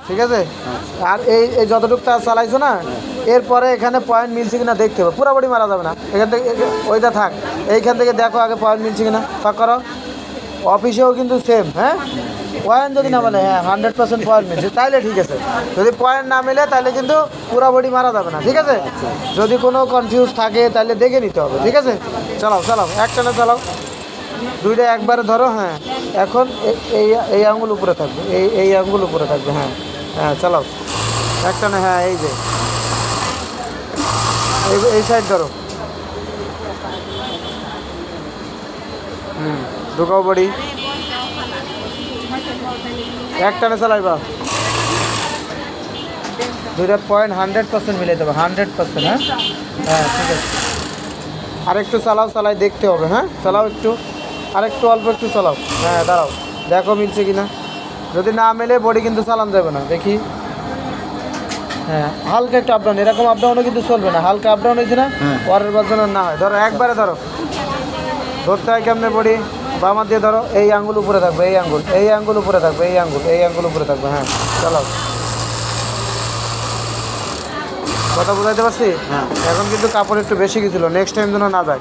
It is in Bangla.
ঠিক আছে। আর এই যতটুকু তার চালাইছো না, এরপরে এখানে পয়েন্ট মিলছে কিনা দেখতে হবে, পুরো বডি মারা যাবে না। এখান থেকে ওইটা থাক, এইখান থেকে দেখো আগে পয়েন্ট মিলছে কিনা, ফাঁক করো। অফিসেও কিন্তু সেম, হ্যাঁ পয়েন্ট যদি না বলে হ্যাঁ 100% পয়েন্ট মিলছে তাইলে ঠিক আছে। যদি পয়েন্ট না মিলে তাহলে কিন্তু পুরো বডি মারা যাবে না, ঠিক আছে। যদি কোনো কনফিউজ থাকে তাহলে দেখে নিতে হবে, ঠিক আছে। চালাও চালাও, একটানে চালাও, দুইটা একবারে ধরো। হ্যাঁ এখন এই আঙুল উপরে থাকবে, এই আঙুল উপরে থাকবে। হ্যাঁ হ্যাঁ চালাও একটানে। হ্যাঁ এই যে এই সাইড ধরো। ঢুকাও বডি, একটানে চালাইবা। দুইটা পয়েন্ট 100% মিলে দেবো, 100%। হ্যাঁ হ্যাঁ ঠিক আছে। আরেকটু চালাও, চালাই দেখতে হবে। হ্যাঁ চালাও একটু, আরেকটু অল্প একটু চালাও। হ্যাঁ দাঁড়াও, দেখো মিলছে কিনা। যদি না মেলে বডি কিন্তু চালান যাবে না, দেখি। হ্যাঁ হালকা একটু আপডাউন, এরকম আপডাউনও কিন্তু চলবে না, হালকা আপডাউন হয়েছে না, পরের বার যেন না হয়। ধরো একবারে ধরো, ধরতে হয় কেমনে বডি, বাম হাত দিয়ে ধরো। এই আঙ্গুল উপরে থাকবে, এই আঙ্গুল, এই আঙ্গুল উপরে থাকবে, এই আঙ্গুল, এই আঙ্গুল উপরে থাকবে। হ্যাঁ চালাও। কথা বুঝাইতে পারছি? হ্যাঁ এখন কিন্তু কাপড় একটু বেশি গেছিলো, নেক্সট টাইম যেন না যায়।